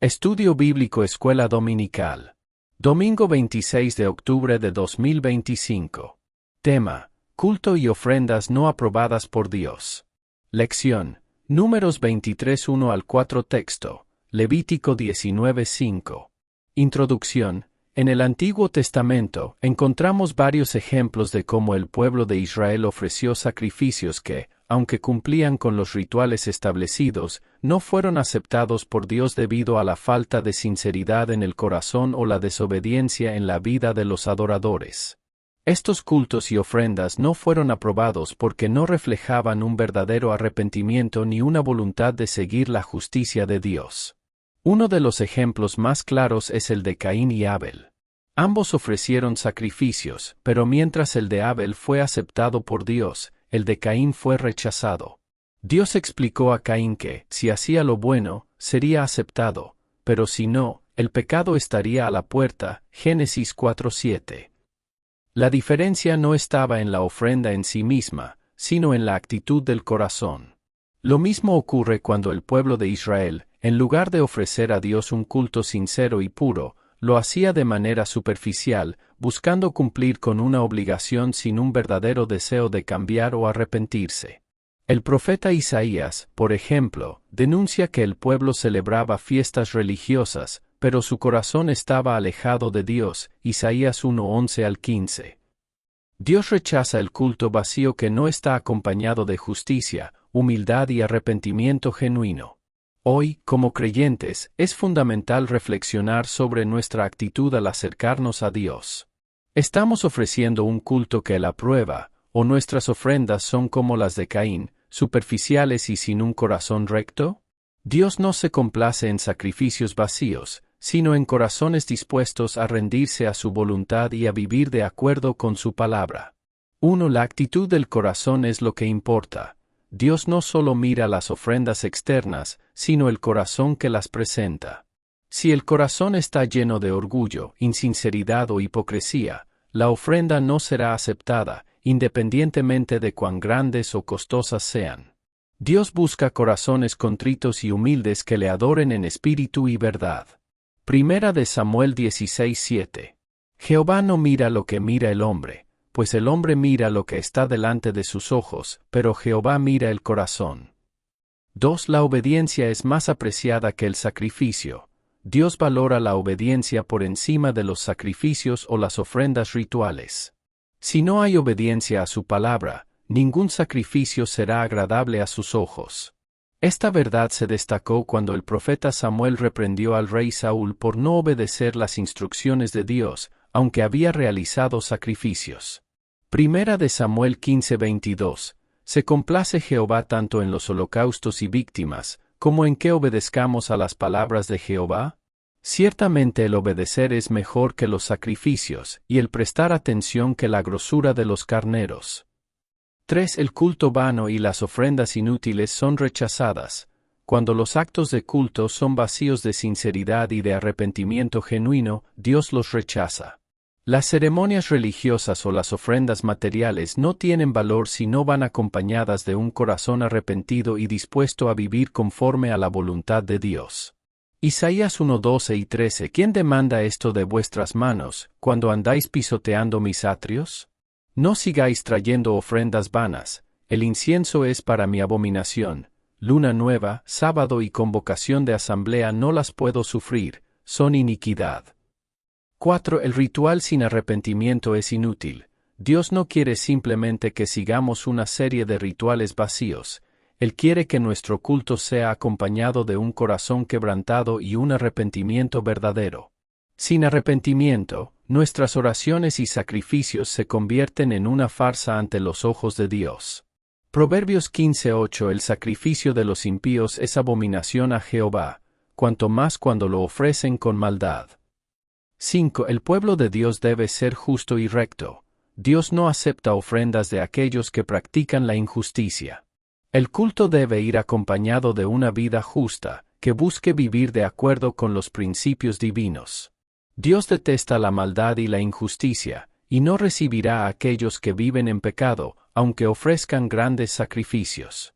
Estudio Bíblico Escuela Dominical. Domingo 26 de octubre de 2025. Tema: Culto y ofrendas no aprobadas por Dios. Lección: Números 23 1 al 4. Texto: Levítico 19 5. Introducción: En el Antiguo Testamento encontramos varios ejemplos de cómo el pueblo de Israel ofreció sacrificios que, aunque cumplían con los rituales establecidos, no fueron aceptados por Dios debido a la falta de sinceridad en el corazón o la desobediencia en la vida de los adoradores. Estos cultos y ofrendas no fueron aprobados porque no reflejaban un verdadero arrepentimiento ni una voluntad de seguir la justicia de Dios. Uno de los ejemplos más claros es el de Caín y Abel. Ambos ofrecieron sacrificios, pero mientras el de Abel fue aceptado por Dios, el de Caín fue rechazado. Dios explicó a Caín que, si hacía lo bueno, sería aceptado, pero si no, el pecado estaría a la puerta. Génesis 4:7. La diferencia no estaba en la ofrenda en sí misma, sino en la actitud del corazón. Lo mismo ocurre cuando el pueblo de Israel, en lugar de ofrecer a Dios un culto sincero y puro, lo hacía de manera superficial, buscando cumplir con una obligación sin un verdadero deseo de cambiar o arrepentirse. El profeta Isaías, por ejemplo, denuncia que el pueblo celebraba fiestas religiosas, pero su corazón estaba alejado de Dios. Isaías 1:11 al 15. Dios rechaza el culto vacío que no está acompañado de justicia, humildad y arrepentimiento genuino. Hoy, como creyentes, es fundamental reflexionar sobre nuestra actitud al acercarnos a Dios. ¿Estamos ofreciendo un culto que Él aprueba, o nuestras ofrendas son como las de Caín, superficiales y sin un corazón recto? Dios no se complace en sacrificios vacíos, sino en corazones dispuestos a rendirse a su voluntad y a vivir de acuerdo con su palabra. 1. La actitud del corazón es lo que importa. Dios no solo mira las ofrendas externas, sino el corazón que las presenta. Si el corazón está lleno de orgullo, insinceridad o hipocresía, la ofrenda no será aceptada, independientemente de cuán grandes o costosas sean. Dios busca corazones contritos y humildes que le adoren en espíritu y verdad. Primera de Samuel 16:7. Jehová no mira lo que mira el hombre, pues el hombre mira lo que está delante de sus ojos, pero Jehová mira el corazón. 2. La obediencia es más apreciada que el sacrificio. Dios valora la obediencia por encima de los sacrificios o las ofrendas rituales. Si no hay obediencia a su palabra, ningún sacrificio será agradable a sus ojos. Esta verdad se destacó cuando el profeta Samuel reprendió al rey Saúl por no obedecer las instrucciones de Dios, aunque había realizado sacrificios. Primera de Samuel 15:22. Se complace Jehová tanto en los holocaustos y víctimas, como en que obedezcamos a las palabras de Jehová. Ciertamente el obedecer es mejor que los sacrificios, y el prestar atención que la grosura de los carneros. 3. El culto vano y las ofrendas inútiles son rechazadas. Cuando los actos de culto son vacíos de sinceridad y de arrepentimiento genuino, Dios los rechaza. Las ceremonias religiosas o las ofrendas materiales no tienen valor si no van acompañadas de un corazón arrepentido y dispuesto a vivir conforme a la voluntad de Dios. Isaías 1:12 y 13. ¿Quién demanda esto de vuestras manos, cuando andáis pisoteando mis atrios? No sigáis trayendo ofrendas vanas, el incienso es para mi abominación. Luna nueva, sábado y convocación de asamblea no las puedo sufrir, son iniquidad. 4. El ritual sin arrepentimiento es inútil. Dios no quiere simplemente que sigamos una serie de rituales vacíos. Él quiere que nuestro culto sea acompañado de un corazón quebrantado y un arrepentimiento verdadero. Sin arrepentimiento, nuestras oraciones y sacrificios se convierten en una farsa ante los ojos de Dios. Proverbios 15:8. El sacrificio de los impíos es abominación a Jehová, cuanto más cuando lo ofrecen con maldad. 5. El pueblo de Dios debe ser justo y recto. Dios no acepta ofrendas de aquellos que practican la injusticia. El culto debe ir acompañado de una vida justa, que busque vivir de acuerdo con los principios divinos. Dios detesta la maldad y la injusticia, y no recibirá a aquellos que viven en pecado, aunque ofrezcan grandes sacrificios.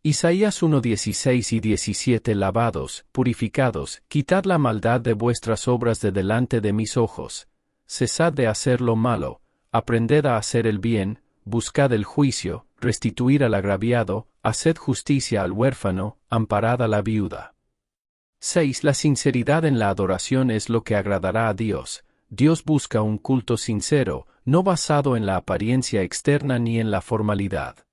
Isaías 1:16 y 17 Lavados, purificados, quitad la maldad de vuestras obras de delante de mis ojos. Cesad de hacer lo malo, aprended a hacer el bien, buscad el juicio, restituir al agraviado, haced justicia al huérfano, amparad a la viuda. 6. La sinceridad en la adoración es lo que agradará a Dios. Dios busca un culto sincero, no basado en la apariencia externa ni en la formalidad.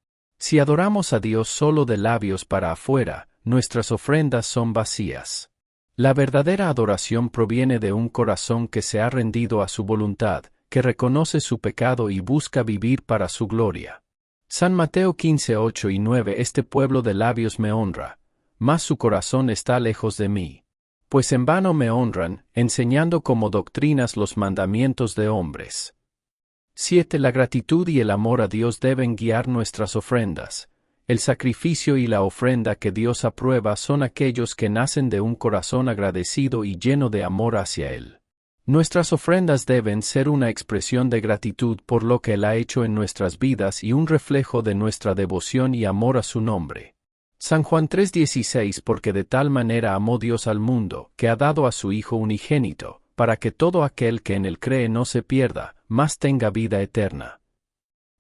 Si adoramos a Dios solo de labios para afuera, nuestras ofrendas son vacías. La verdadera adoración proviene de un corazón que se ha rendido a su voluntad, que reconoce su pecado y busca vivir para su gloria. San Mateo 15:8 y 9 Este pueblo de labios me honra, mas su corazón está lejos de mí. Pues en vano me honran, enseñando como doctrinas los mandamientos de hombres. 7. La gratitud y el amor a Dios deben guiar nuestras ofrendas. El sacrificio y la ofrenda que Dios aprueba son aquellos que nacen de un corazón agradecido y lleno de amor hacia Él. Nuestras ofrendas deben ser una expresión de gratitud por lo que Él ha hecho en nuestras vidas y un reflejo de nuestra devoción y amor a su nombre. San Juan 3:16 Porque de tal manera amó Dios al mundo, que ha dado a su Hijo unigénito, para que todo aquel que en Él cree no se pierda, mas tenga vida eterna.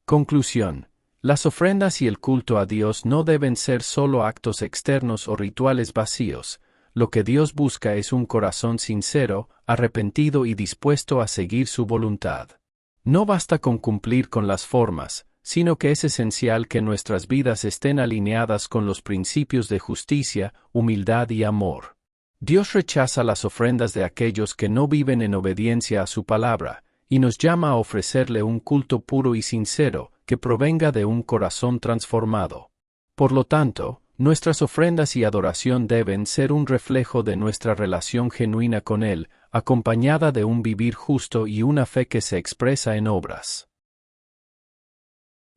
Conclusión. Las ofrendas y el culto a Dios no deben ser solo actos externos o rituales vacíos. Lo que Dios busca es un corazón sincero, arrepentido y dispuesto a seguir su voluntad. No basta con cumplir con las formas, sino que es esencial que nuestras vidas estén alineadas con los principios de justicia, humildad y amor. Dios rechaza las ofrendas de aquellos que no viven en obediencia a su palabra, y nos llama a ofrecerle un culto puro y sincero, que provenga de un corazón transformado. Por lo tanto, nuestras ofrendas y adoración deben ser un reflejo de nuestra relación genuina con Él, acompañada de un vivir justo y una fe que se expresa en obras.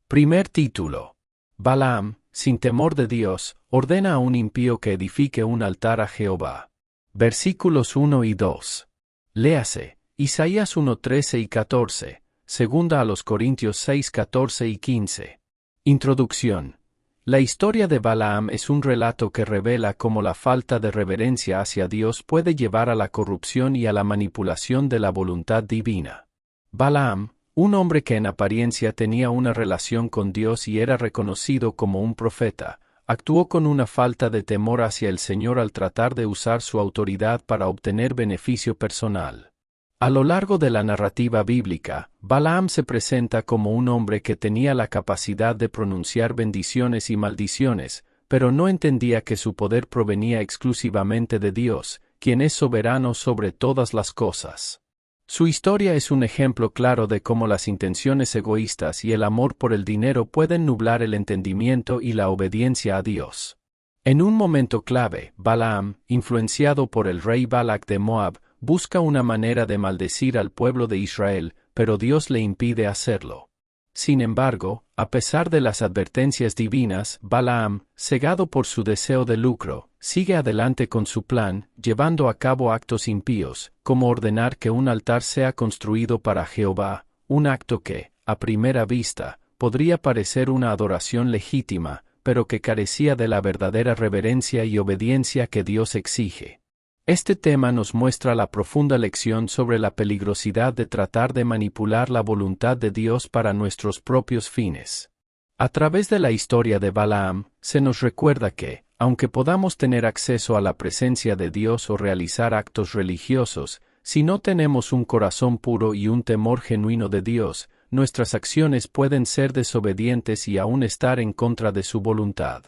Primer título. Balaam, sin temor de Dios, ordena a un impío que edifique un altar a Jehová. Versículos 1 y 2. Léase, Isaías 1:13 y 14, segunda a los Corintios 6:14 y 15. Introducción. La historia de Balaam es un relato que revela cómo la falta de reverencia hacia Dios puede llevar a la corrupción y a la manipulación de la voluntad divina. Balaam, un hombre que en apariencia tenía una relación con Dios y era reconocido como un profeta, actuó con una falta de temor hacia el Señor al tratar de usar su autoridad para obtener beneficio personal. A lo largo de la narrativa bíblica, Balaam se presenta como un hombre que tenía la capacidad de pronunciar bendiciones y maldiciones, pero no entendía que su poder provenía exclusivamente de Dios, quien es soberano sobre todas las cosas. Su historia es un ejemplo claro de cómo las intenciones egoístas y el amor por el dinero pueden nublar el entendimiento y la obediencia a Dios. En un momento clave, Balaam, influenciado por el rey Balac de Moab, busca una manera de maldecir al pueblo de Israel, pero Dios le impide hacerlo. Sin embargo, a pesar de las advertencias divinas, Balaam, cegado por su deseo de lucro, sigue adelante con su plan, llevando a cabo actos impíos, como ordenar que un altar sea construido para Jehová, un acto que, a primera vista, podría parecer una adoración legítima, pero que carecía de la verdadera reverencia y obediencia que Dios exige. Este tema nos muestra la profunda lección sobre la peligrosidad de tratar de manipular la voluntad de Dios para nuestros propios fines. A través de la historia de Balaam, se nos recuerda que, aunque podamos tener acceso a la presencia de Dios o realizar actos religiosos, si no tenemos un corazón puro y un temor genuino de Dios, nuestras acciones pueden ser desobedientes y aún estar en contra de su voluntad.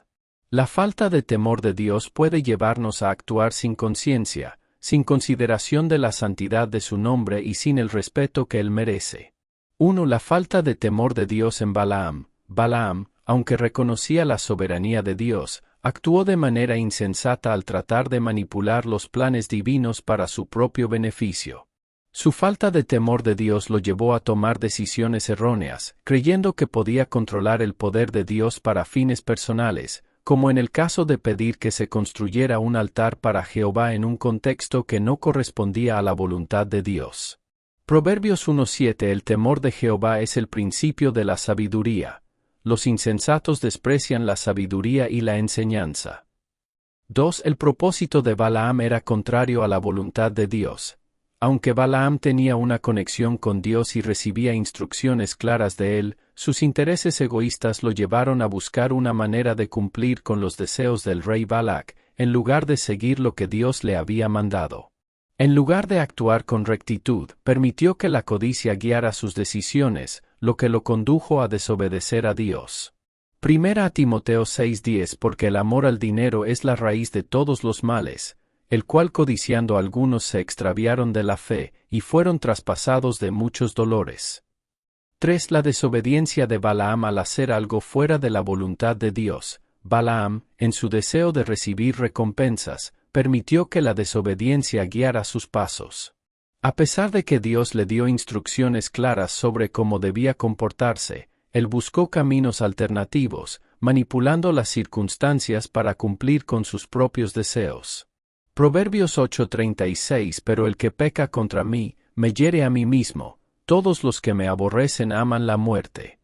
La falta de temor de Dios puede llevarnos a actuar sin conciencia, sin consideración de la santidad de su nombre y sin el respeto que él merece. 1. La falta de temor de Dios en Balaam. Balaam, aunque reconocía la soberanía de Dios, actuó de manera insensata al tratar de manipular los planes divinos para su propio beneficio. Su falta de temor de Dios lo llevó a tomar decisiones erróneas, creyendo que podía controlar el poder de Dios para fines personales, como en el caso de pedir que se construyera un altar para Jehová en un contexto que no correspondía a la voluntad de Dios. Proverbios 1:7 El temor de Jehová es el principio de la sabiduría, los insensatos desprecian la sabiduría y la enseñanza. 2. El propósito de Balaam era contrario a la voluntad de Dios. Aunque Balaam tenía una conexión con Dios y recibía instrucciones claras de él, sus intereses egoístas lo llevaron a buscar una manera de cumplir con los deseos del rey Balac, en lugar de seguir lo que Dios le había mandado. En lugar de actuar con rectitud, permitió que la codicia guiara sus decisiones, lo que lo condujo a desobedecer a Dios. Primera a Timoteo 6:10 Porque el amor al dinero es la raíz de todos los males, el cual codiciando algunos se extraviaron de la fe, y fueron traspasados de muchos dolores. 3. La desobediencia de Balaam al hacer algo fuera de la voluntad de Dios. Balaam, en su deseo de recibir recompensas, permitió que la desobediencia guiara sus pasos. A pesar de que Dios le dio instrucciones claras sobre cómo debía comportarse, él buscó caminos alternativos, manipulando las circunstancias para cumplir con sus propios deseos. Proverbios 8:36 Pero el que peca contra mí, me hiere a mí mismo, todos los que me aborrecen aman la muerte.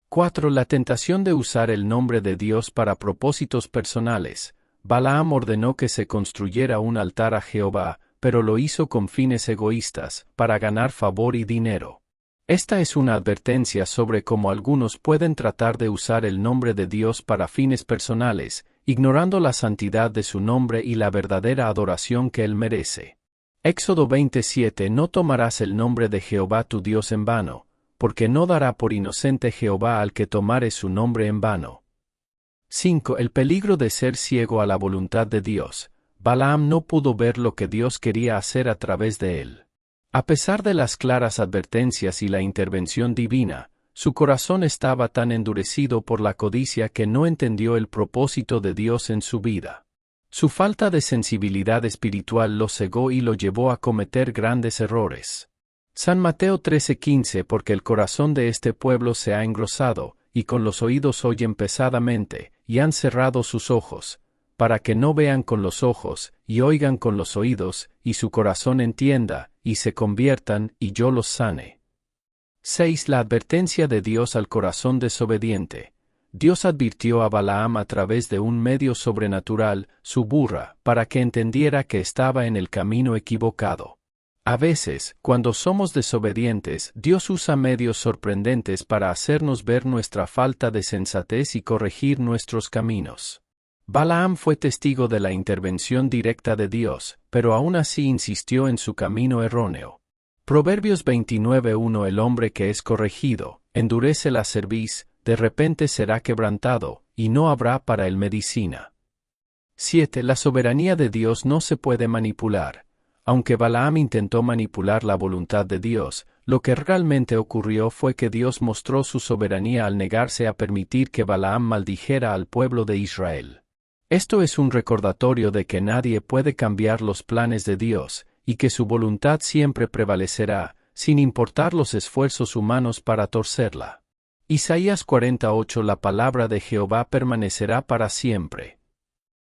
4. La tentación de usar el nombre de Dios para propósitos personales. Balaam ordenó que se construyera un altar a Jehová, pero lo hizo con fines egoístas, para ganar favor y dinero. Esta es una advertencia sobre cómo algunos pueden tratar de usar el nombre de Dios para fines personales, ignorando la santidad de su nombre y la verdadera adoración que él merece. Éxodo 27 No tomarás el nombre de Jehová tu Dios en vano, porque no dará por inocente Jehová al que tomare su nombre en vano. 5. El peligro de ser ciego a la voluntad de Dios. Balaam no pudo ver lo que Dios quería hacer a través de él. A pesar de las claras advertencias y la intervención divina, su corazón estaba tan endurecido por la codicia que no entendió el propósito de Dios en su vida. Su falta de sensibilidad espiritual lo cegó y lo llevó a cometer grandes errores. San Mateo 13:15 Porque el corazón de este pueblo se ha engrosado, y con los oídos oyen pesadamente, y han cerrado sus ojos, para que no vean con los ojos, y oigan con los oídos, y su corazón entienda, y se conviertan, y yo los sane. 6. La advertencia de Dios al corazón desobediente. Dios advirtió a Balaam a través de un medio sobrenatural, su burra, para que entendiera que estaba en el camino equivocado. A veces, cuando somos desobedientes, Dios usa medios sorprendentes para hacernos ver nuestra falta de sensatez y corregir nuestros caminos. Balaam fue testigo de la intervención directa de Dios, pero aún así insistió en su camino erróneo. Proverbios 29:1 El hombre que es corregido, endurece la cerviz, de repente será quebrantado, y no habrá para él medicina. 7. La soberanía de Dios no se puede manipular. Aunque Balaam intentó manipular la voluntad de Dios, lo que realmente ocurrió fue que Dios mostró su soberanía al negarse a permitir que Balaam maldijera al pueblo de Israel. Esto es un recordatorio de que nadie puede cambiar los planes de Dios, y que su voluntad siempre prevalecerá, sin importar los esfuerzos humanos para torcerla. Isaías 48 La palabra de Jehová permanecerá para siempre.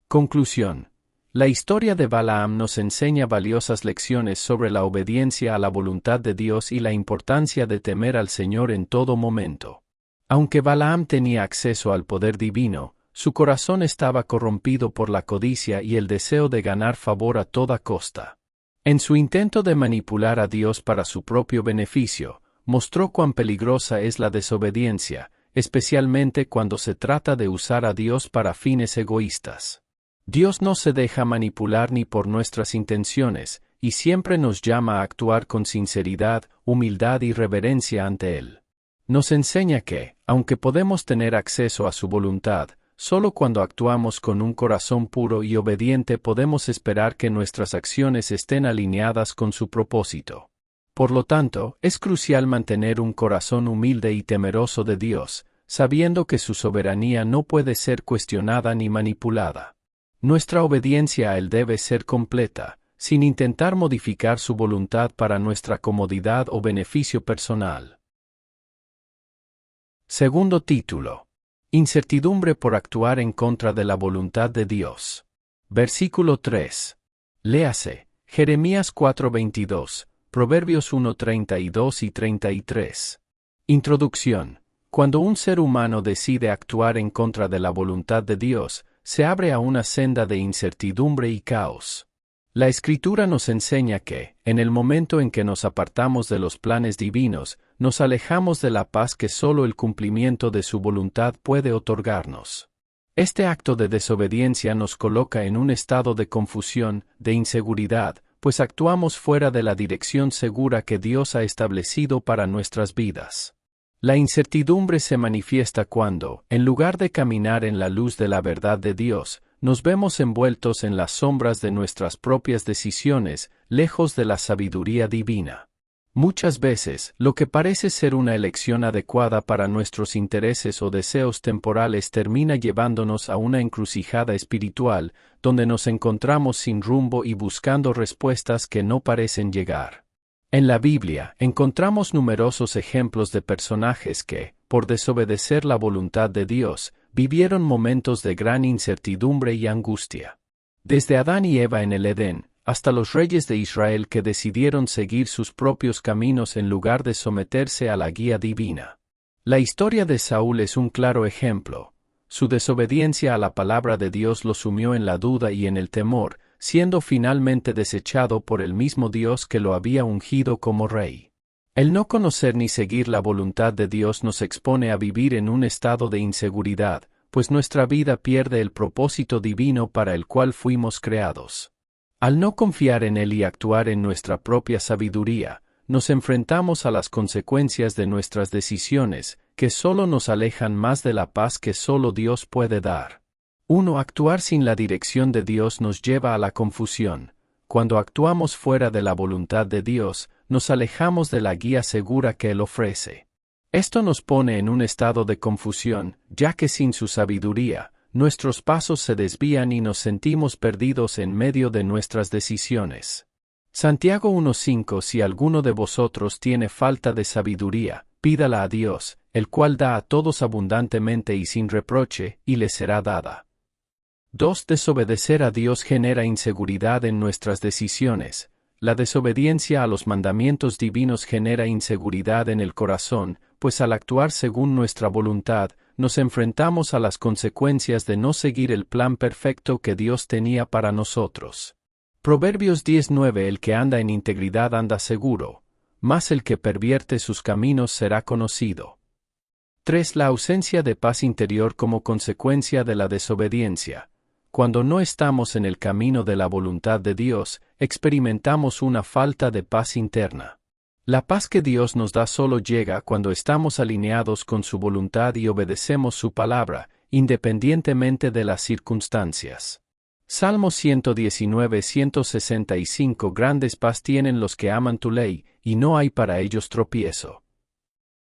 Conclusión. La historia de Balaam nos enseña valiosas lecciones sobre la obediencia a la voluntad de Dios y la importancia de temer al Señor en todo momento. Aunque Balaam tenía acceso al poder divino, su corazón estaba corrompido por la codicia y el deseo de ganar favor a toda costa. En su intento de manipular a Dios para su propio beneficio, mostró cuán peligrosa es la desobediencia, especialmente cuando se trata de usar a Dios para fines egoístas. Dios no se deja manipular ni por nuestras intenciones, y siempre nos llama a actuar con sinceridad, humildad y reverencia ante Él. Nos enseña que, aunque podemos tener acceso a su voluntad, solo cuando actuamos con un corazón puro y obediente podemos esperar que nuestras acciones estén alineadas con su propósito. Por lo tanto, es crucial mantener un corazón humilde y temeroso de Dios, sabiendo que su soberanía no puede ser cuestionada ni manipulada. Nuestra obediencia a Él debe ser completa, sin intentar modificar su voluntad para nuestra comodidad o beneficio personal. Segundo título. Incertidumbre por actuar en contra de la voluntad de Dios. Versículo 3. Léase, Jeremías 4:22, Proverbios 1:32 y 33. Introducción. Cuando un ser humano decide actuar en contra de la voluntad de Dios, se abre a una senda de incertidumbre y caos. La Escritura nos enseña que, en el momento en que nos apartamos de los planes divinos, nos alejamos de la paz que solo el cumplimiento de su voluntad puede otorgarnos. Este acto de desobediencia nos coloca en un estado de confusión, de inseguridad, pues actuamos fuera de la dirección segura que Dios ha establecido para nuestras vidas. La incertidumbre se manifiesta cuando, en lugar de caminar en la luz de la verdad de Dios, nos vemos envueltos en las sombras de nuestras propias decisiones, lejos de la sabiduría divina. Muchas veces, lo que parece ser una elección adecuada para nuestros intereses o deseos temporales termina llevándonos a una encrucijada espiritual, donde nos encontramos sin rumbo y buscando respuestas que no parecen llegar. En la Biblia, encontramos numerosos ejemplos de personajes que, por desobedecer la voluntad de Dios, vivieron momentos de gran incertidumbre y angustia. Desde Adán y Eva en el Edén, hasta los reyes de Israel que decidieron seguir sus propios caminos en lugar de someterse a la guía divina. La historia de Saúl es un claro ejemplo. Su desobediencia a la palabra de Dios lo sumió en la duda y en el temor, siendo finalmente desechado por el mismo Dios que lo había ungido como rey. El no conocer ni seguir la voluntad de Dios nos expone a vivir en un estado de inseguridad, pues nuestra vida pierde el propósito divino para el cual fuimos creados. Al no confiar en Él y actuar en nuestra propia sabiduría, nos enfrentamos a las consecuencias de nuestras decisiones, que solo nos alejan más de la paz que solo Dios puede dar. Actuar sin la dirección de Dios nos lleva a la confusión. Cuando actuamos fuera de la voluntad de Dios, nos alejamos de la guía segura que Él ofrece. Esto nos pone en un estado de confusión, ya que sin su sabiduría, nuestros pasos se desvían y nos sentimos perdidos en medio de nuestras decisiones. Santiago 1:5 Si alguno de vosotros tiene falta de sabiduría, pídala a Dios, el cual da a todos abundantemente y sin reproche, y le será dada. 2. Desobedecer a Dios genera inseguridad en nuestras decisiones. La desobediencia a los mandamientos divinos genera inseguridad en el corazón, pues al actuar según nuestra voluntad, nos enfrentamos a las consecuencias de no seguir el plan perfecto que Dios tenía para nosotros. Proverbios 10:9 El que anda en integridad anda seguro, mas el que pervierte sus caminos será conocido. 3. La ausencia de paz interior como consecuencia de la desobediencia. Cuando no estamos en el camino de la voluntad de Dios, experimentamos una falta de paz interna. La paz que Dios nos da solo llega cuando estamos alineados con su voluntad y obedecemos su palabra, independientemente de las circunstancias. Salmo 119:165 Grandes paz tienen los que aman tu ley, y no hay para ellos tropiezo.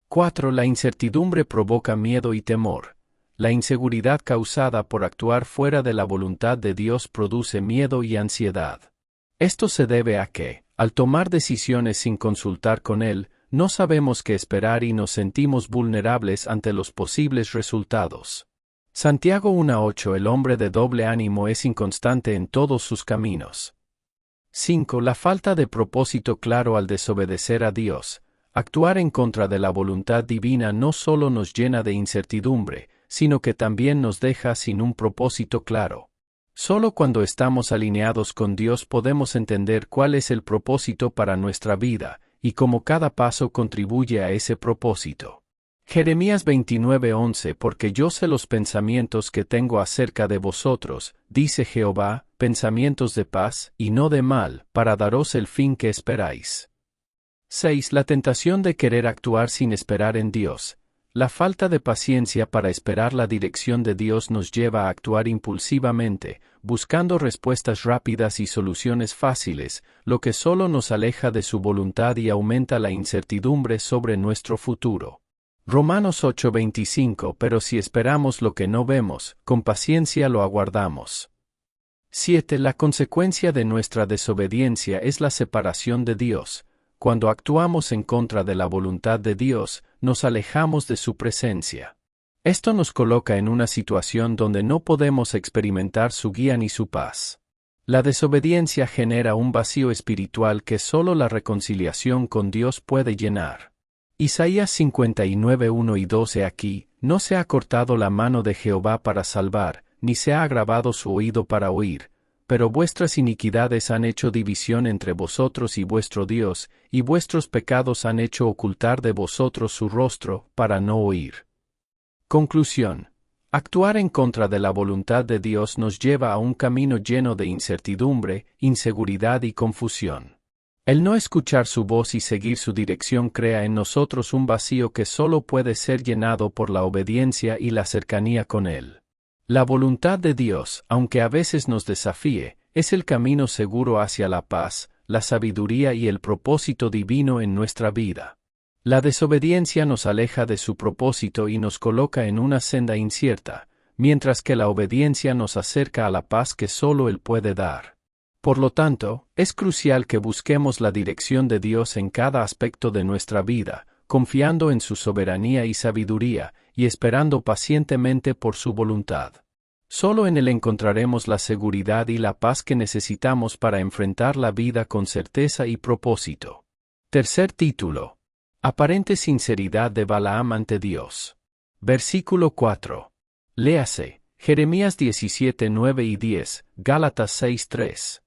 4. La incertidumbre provoca miedo y temor. La inseguridad causada por actuar fuera de la voluntad de Dios produce miedo y ansiedad. Esto se debe a que, al tomar decisiones sin consultar con Él, no sabemos qué esperar y nos sentimos vulnerables ante los posibles resultados. Santiago 1:8 El hombre de doble ánimo es inconstante en todos sus caminos. 5. La falta de propósito claro al desobedecer a Dios. Actuar en contra de la voluntad divina no solo nos llena de incertidumbre, sino que también nos deja sin un propósito claro. Solo cuando estamos alineados con Dios podemos entender cuál es el propósito para nuestra vida, y cómo cada paso contribuye a ese propósito. Jeremías 29:11 Porque yo sé los pensamientos que tengo acerca de vosotros, dice Jehová, pensamientos de paz, y no de mal, para daros el fin que esperáis. 6. La tentación de querer actuar sin esperar en Dios. La falta de paciencia para esperar la dirección de Dios nos lleva a actuar impulsivamente, buscando respuestas rápidas y soluciones fáciles, lo que solo nos aleja de su voluntad y aumenta la incertidumbre sobre nuestro futuro. Romanos 8:25 Pero si esperamos lo que no vemos, con paciencia lo aguardamos. 7. La consecuencia de nuestra desobediencia es la separación de Dios. Cuando actuamos en contra de la voluntad de Dios, nos alejamos de su presencia. Esto nos coloca en una situación donde no podemos experimentar su guía ni su paz. La desobediencia genera un vacío espiritual que solo la reconciliación con Dios puede llenar. Isaías 59:1 y 12 aquí, no se ha cortado la mano de Jehová para salvar, ni se ha agravado su oído para oír, pero vuestras iniquidades han hecho división entre vosotros y vuestro Dios, y vuestros pecados han hecho ocultar de vosotros su rostro, para no oír. Conclusión. Actuar en contra de la voluntad de Dios nos lleva a un camino lleno de incertidumbre, inseguridad y confusión. El no escuchar su voz y seguir su dirección crea en nosotros un vacío que solo puede ser llenado por la obediencia y la cercanía con Él. La voluntad de Dios, aunque a veces nos desafíe, es el camino seguro hacia la paz, la sabiduría y el propósito divino en nuestra vida. La desobediencia nos aleja de su propósito y nos coloca en una senda incierta, mientras que la obediencia nos acerca a la paz que solo Él puede dar. Por lo tanto, es crucial que busquemos la dirección de Dios en cada aspecto de nuestra vida, confiando en su soberanía y sabiduría, y esperando pacientemente por su voluntad. Solo en Él encontraremos la seguridad y la paz que necesitamos para enfrentar la vida con certeza y propósito. Tercer título. Aparente sinceridad de Balaam ante Dios. Versículo 4. Léase, Jeremías 17:9 y 10, Gálatas 6:3.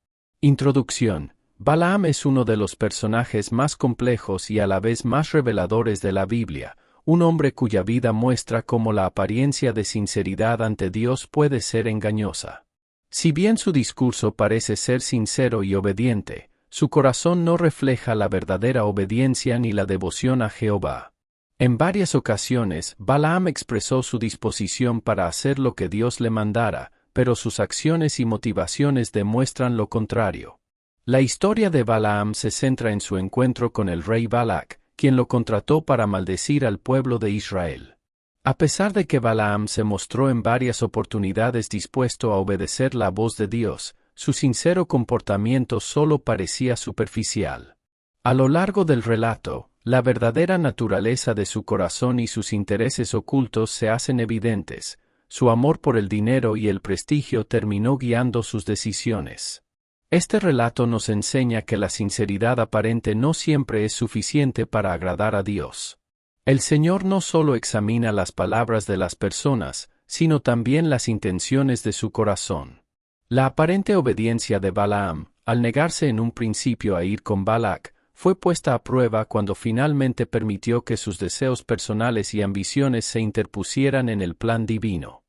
Introducción. Balaam es uno de los personajes más complejos y a la vez más reveladores de la Biblia, un hombre cuya vida muestra cómo la apariencia de sinceridad ante Dios puede ser engañosa. Si bien su discurso parece ser sincero y obediente, su corazón no refleja la verdadera obediencia ni la devoción a Jehová. En varias ocasiones, Balaam expresó su disposición para hacer lo que Dios le mandara, pero sus acciones y motivaciones demuestran lo contrario. La historia de Balaam se centra en su encuentro con el rey Balac, quien lo contrató para maldecir al pueblo de Israel. A pesar de que Balaam se mostró en varias oportunidades dispuesto a obedecer la voz de Dios, su sincero comportamiento solo parecía superficial. A lo largo del relato, la verdadera naturaleza de su corazón y sus intereses ocultos se hacen evidentes. Su amor por el dinero y el prestigio terminó guiando sus decisiones. Este relato nos enseña que la sinceridad aparente no siempre es suficiente para agradar a Dios. El Señor no solo examina las palabras de las personas, sino también las intenciones de su corazón. La aparente obediencia de Balaam, al negarse en un principio a ir con Balac, fue puesta a prueba cuando finalmente permitió que sus deseos personales y ambiciones se interpusieran en el plan divino.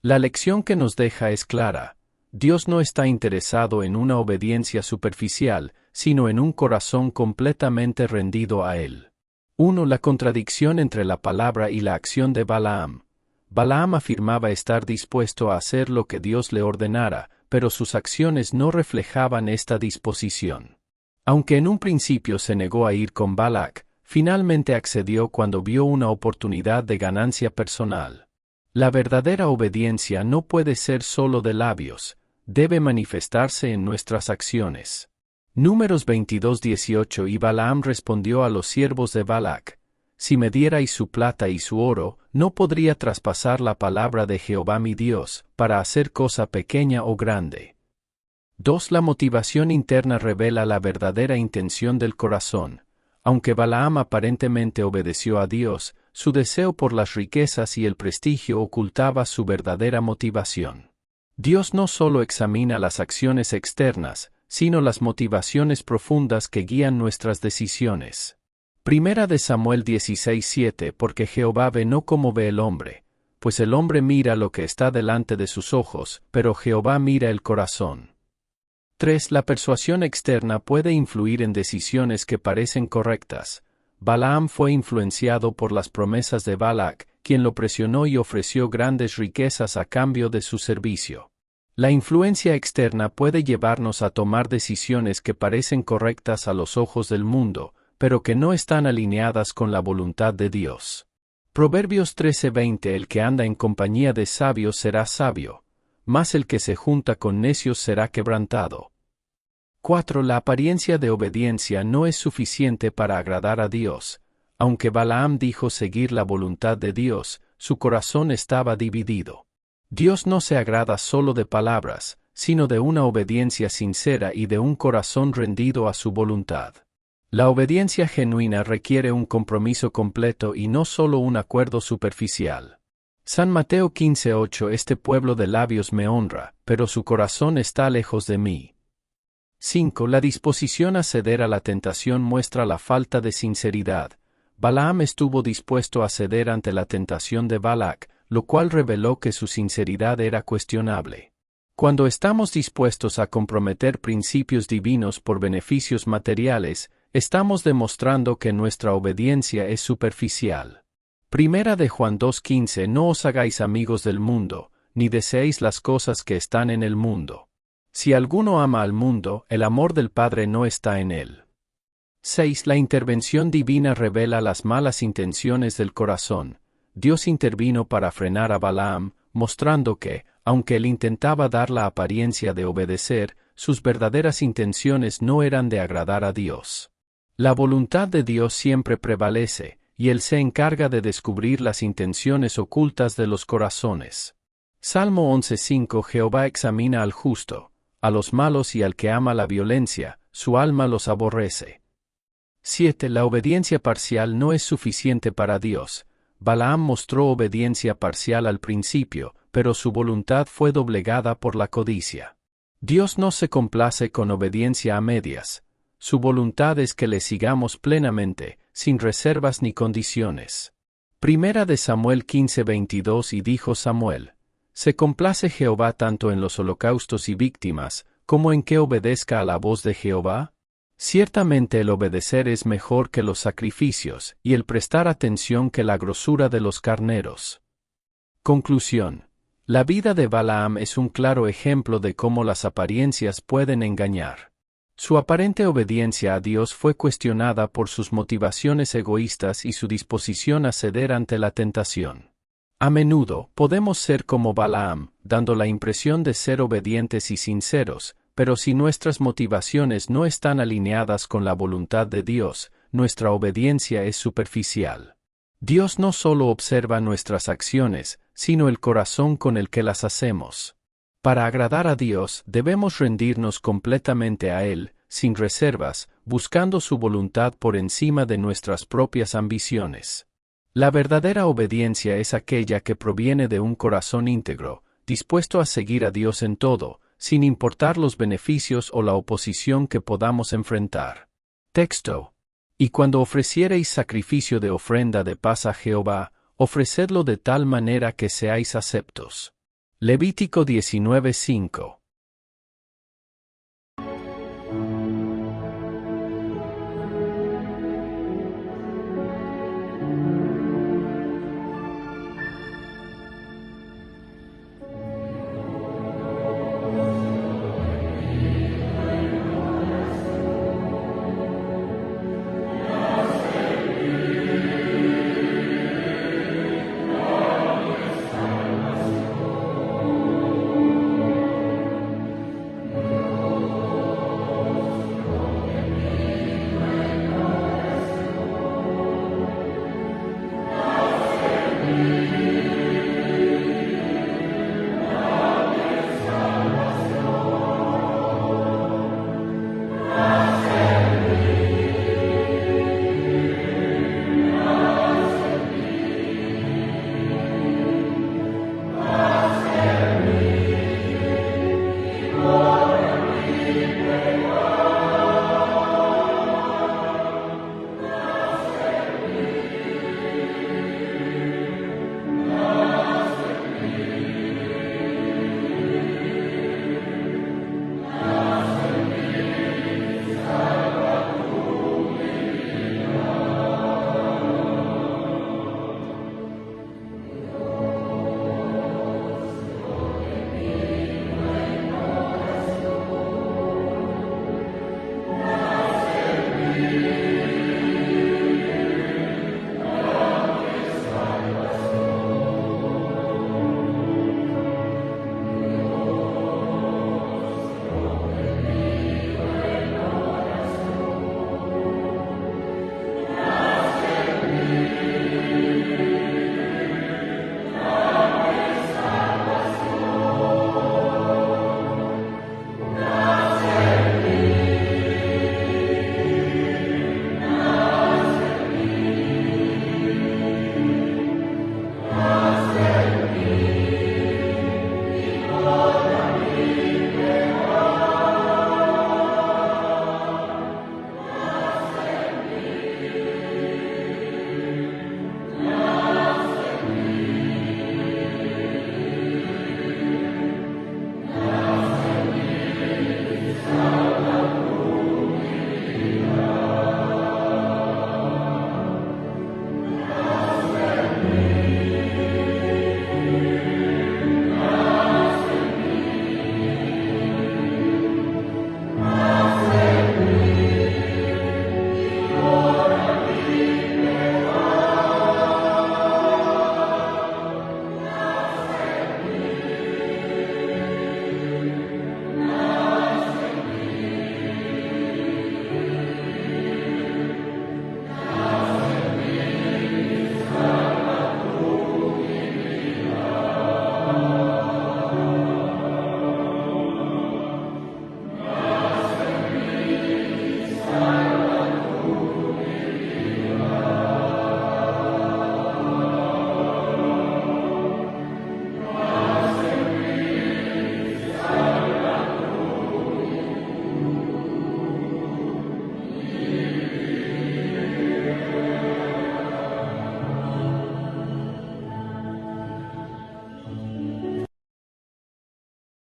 La lección que nos deja es clara. Dios no está interesado en una obediencia superficial, sino en un corazón completamente rendido a Él. 1. La contradicción entre la palabra y la acción de Balaam. Balaam afirmaba estar dispuesto a hacer lo que Dios le ordenara, pero sus acciones no reflejaban esta disposición. Aunque en un principio se negó a ir con Balac, finalmente accedió cuando vio una oportunidad de ganancia personal. La verdadera obediencia no puede ser solo de labios, debe manifestarse en nuestras acciones. Números 22:18 Y Balaam respondió a los siervos de Balac: Si me dierais su plata y su oro, no podría traspasar la palabra de Jehová mi Dios, para hacer cosa pequeña o grande. 2. La motivación interna revela la verdadera intención del corazón. Aunque Balaam aparentemente obedeció a Dios, su deseo por las riquezas y el prestigio ocultaba su verdadera motivación. Dios no solo examina las acciones externas, sino las motivaciones profundas que guían nuestras decisiones. Primera de Samuel 16:7 Porque Jehová ve no como ve el hombre, pues el hombre mira lo que está delante de sus ojos, pero Jehová mira el corazón. 3. La persuasión externa puede influir en decisiones que parecen correctas. Balaam fue influenciado por las promesas de Balac, quien lo presionó y ofreció grandes riquezas a cambio de su servicio. La influencia externa puede llevarnos a tomar decisiones que parecen correctas a los ojos del mundo, pero que no están alineadas con la voluntad de Dios. Proverbios 13:20 El que anda en compañía de sabios será sabio, mas el que se junta con necios será quebrantado. 4. La apariencia de obediencia no es suficiente para agradar a Dios. Aunque Balaam dijo seguir la voluntad de Dios, su corazón estaba dividido. Dios no se agrada solo de palabras, sino de una obediencia sincera y de un corazón rendido a su voluntad. La obediencia genuina requiere un compromiso completo y no solo un acuerdo superficial. San Mateo 15:8 Este pueblo de labios me honra, pero su corazón está lejos de mí. 5. La disposición a ceder a la tentación muestra la falta de sinceridad. Balaam estuvo dispuesto a ceder ante la tentación de Balac, lo cual reveló que su sinceridad era cuestionable. Cuando estamos dispuestos a comprometer principios divinos por beneficios materiales, estamos demostrando que nuestra obediencia es superficial. Primera de Juan 2:15 No os hagáis amigos del mundo, ni deseéis las cosas que están en el mundo. Si alguno ama al mundo, el amor del Padre no está en él. 6. La intervención divina revela las malas intenciones del corazón. Dios intervino para frenar a Balaam, mostrando que, aunque él intentaba dar la apariencia de obedecer, sus verdaderas intenciones no eran de agradar a Dios. La voluntad de Dios siempre prevalece, y Él se encarga de descubrir las intenciones ocultas de los corazones. Salmo 11:5 Jehová examina al justo, a los malos y al que ama la violencia, su alma los aborrece. 7. La obediencia parcial no es suficiente para Dios. Balaam mostró obediencia parcial al principio, pero su voluntad fue doblegada por la codicia. Dios no se complace con obediencia a medias. Su voluntad es que le sigamos plenamente, sin reservas ni condiciones. Primera de Samuel 15:22 Y dijo Samuel: ¿Se complace Jehová tanto en los holocaustos y víctimas, como en que obedezca a la voz de Jehová? Ciertamente el obedecer es mejor que los sacrificios, y el prestar atención que la grosura de los carneros. Conclusión. La vida de Balaam es un claro ejemplo de cómo las apariencias pueden engañar. Su aparente obediencia a Dios fue cuestionada por sus motivaciones egoístas y su disposición a ceder ante la tentación. A menudo, podemos ser como Balaam, dando la impresión de ser obedientes y sinceros, pero si nuestras motivaciones no están alineadas con la voluntad de Dios, nuestra obediencia es superficial. Dios no solo observa nuestras acciones, sino el corazón con el que las hacemos. Para agradar a Dios, debemos rendirnos completamente a Él, sin reservas, buscando su voluntad por encima de nuestras propias ambiciones. La verdadera obediencia es aquella que proviene de un corazón íntegro, dispuesto a seguir a Dios en todo, sin importar los beneficios o la oposición que podamos enfrentar. Texto. Y cuando ofreciereis sacrificio de ofrenda de paz a Jehová, ofrecedlo de tal manera que seáis aceptos. Levítico 19:5.